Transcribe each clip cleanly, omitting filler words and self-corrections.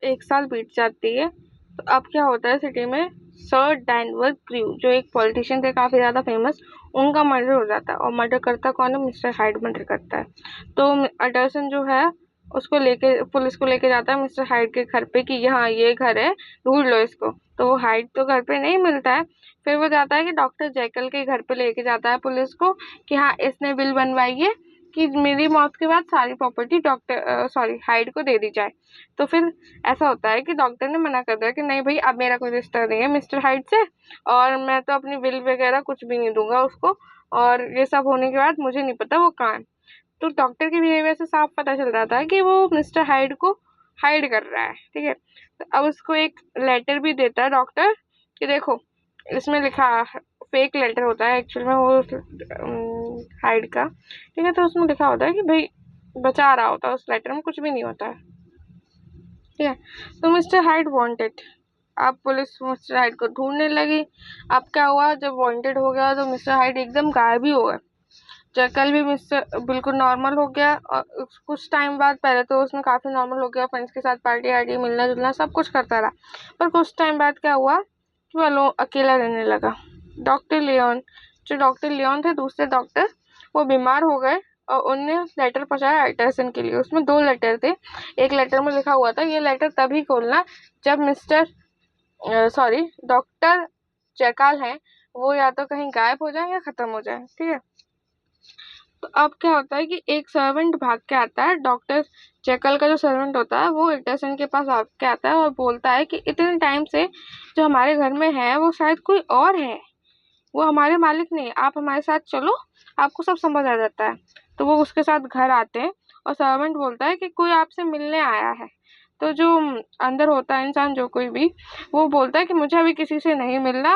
1 साल बीत जाती है। तो अब क्या होता है सिटी में, सर डैनवर्थ क्रू जो एक पॉलिटिशियन थे काफी ज्यादा फेमस, उनका मर्डर हो जाता है। और मर्डर करता कौन है? मिस्टर हाइड मर्डर करता है। तो अडर्सन जो है उसको लेके, पुलिस को लेके जाता है मिस्टर हाइड के घर पे कि यहाँ ये घर है, ढूंढ लो इसको। तो वो हाइड तो घर पे नहीं मिलता है। फिर वो जाता है कि डॉक्टर जैकल के घर पे लेके जाता है पुलिस को कि हाँ इसने बिल बनवाई है कि मेरी मौत के बाद सारी प्रॉपर्टी डॉक्टर हाइड को दे दी जाए। तो फिर ऐसा होता है कि डॉक्टर ने मना कर दिया कि नहीं भाई, अब मेरा कोई रिश्ता नहीं है मिस्टर हाइड से, और मैं तो अपनी बिल वगैरह कुछ भी नहीं दूंगा उसको। और ये सब होने के बाद मुझे नहीं पता वो कहाँ है। तो डॉक्टर के बिहेवियर से साफ पता चल रहा था कि वो मिस्टर हाइड को हाइड कर रहा है, ठीक है। तो अब उसको एक लेटर भी देता है डॉक्टर कि देखो इसमें लिखा, फेक लेटर होता है एक्चुअल में वो हाइड का, ठीक है। तो उसमें लिखा होता है कि भाई बचा रहा होता है, उस लेटर में कुछ भी नहीं होता है, ठीक है। तो मिस्टर हाइड वांटेड, अब पुलिस मिस्टर हाइड को ढूंढने लगी। अब क्या हुआ, जब वांटेड हो गया तो मिस्टर हाइड एकदम गायब ही हो गए। जैकल भी मिस्टर बिल्कुल नॉर्मल हो गया, और कुछ टाइम बाद, पहले तो उसने काफी नॉर्मल हो गया, फ्रेंड्स के साथ पार्टी आर्टी मिलना जुलना सब कुछ करता रहा। पर कुछ टाइम बाद क्या हुआ कि वो अकेला रहने लगा। डॉक्टर लियोन, जो डॉक्टर लियोन थे दूसरे डॉक्टर, वो बीमार हो गए और उनने लेटर पहुंचाया एटरसन के लिए। उसमें 2 लेटर थे। एक लेटर में लिखा हुआ था ये लेटर तभी खोलना जब डॉक्टर जैकाल है वो या तो कहीं गायब हो जाए या खत्म हो जाए, ठीक है। तो अब क्या होता है कि एक सर्वेंट भाग के आता है, डॉक्टर जैकल का जो सर्वेंट होता है वो एटरसन के पास भाग के आता है और बोलता है कि इतने टाइम से जो हमारे घर में है वो शायद कोई और है, वो हमारे मालिक नहीं है, आप हमारे साथ चलो, आपको सब समझ आ जाता है। तो वो उसके साथ घर आते हैं और सर्वेंट बोलता है कि कोई आपसे मिलने आया है। तो जो अंदर होता है इंसान, जो कोई भी, वो बोलता है कि मुझे अभी किसी से नहीं मिलना,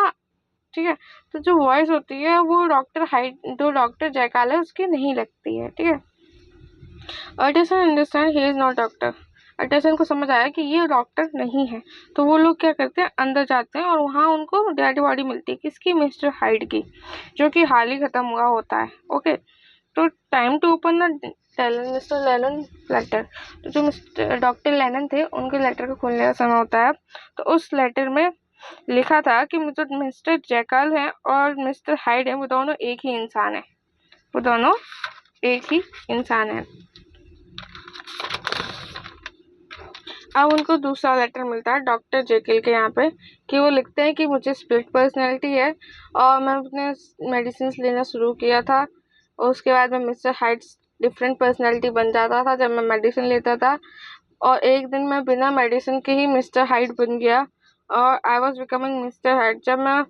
ठीक है। तो जो वॉइस होती है वो डॉक्टर जयकाल है उसकी नहीं लगती है, ठीक है। Artisan understand he is not doctor, artisan को समझ आया कि ये डॉक्टर नहीं है। तो वो लोग क्या करते हैं, अंदर जाते हैं और वहाँ उनको डेड बॉडी मिलती है, किसकी? मिस्टर हाइड की, जो कि हाल ही खत्म हुआ होता है, ओके। तो time to open the mister Lennon letter, तो जो मिस्टर डॉक्टर लेनन थे उनके लेटर को खोलने का समय होता है। तो उस लेटर में लिखा था कि जो मिस्टर जैकल है और मिस्टर हाइड है वो दोनों एक ही इंसान है, वो दोनों एक ही इंसान है। अब उनको दूसरा लेटर मिलता है डॉक्टर जेकिल के यहाँ पे, कि वो लिखते हैं कि मुझे स्प्लिट पर्सनैलिटी है और मैं अपने मेडिसिन लेना शुरू किया था, और उसके बाद में मिस्टर हाइड्स डिफरेंट पर्सनैलिटी बन जाता था जब मैं मेडिसिन लेता था, और एक दिन मैं बिना मेडिसिन के ही मिस्टर हाइड बन गया और I was becoming mister hide. जब मैं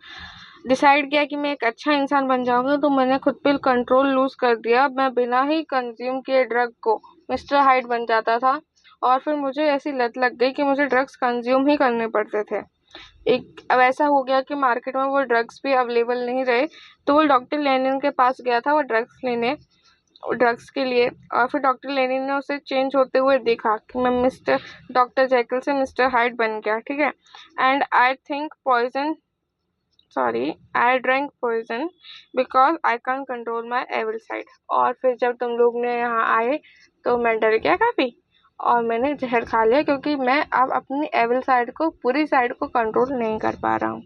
डिसाइड किया कि मैं एक अच्छा इंसान बन जाऊंगा तो मैंने खुद पे कंट्रोल लूज कर दिया, मैं बिना ही कंज्यूम किए ड्रग को मिस्टर हाइड बन जाता था। और फिर मुझे ऐसी लत लग गई कि मुझे ड्रग्स कंज्यूम ही करने पड़ते थे। अब ऐसा हो गया कि मार्केट में वो ड्रग्स भी अवेलेबल नहीं रहे। तो वो डॉक्टर लेनिन के पास गया था वो ड्रग्स लेने, ड्रग्स के लिए। और फिर डॉक्टर लेनिन ने उसे चेंज होते हुए देखा कि मैं मिस्टर डॉक्टर जैकल से मिस्टर हाइड बन गया, ठीक है। And I think poison I drank poison because I can control my evil side. और फिर जब तुम लोग ने यहाँ आए तो मैं डर गया काफ़ी और मैंने जहर खा लिया, क्योंकि मैं अब अपनी एविल साइड को, पूरी साइड को कंट्रोल नहीं कर पा रहा हूँ।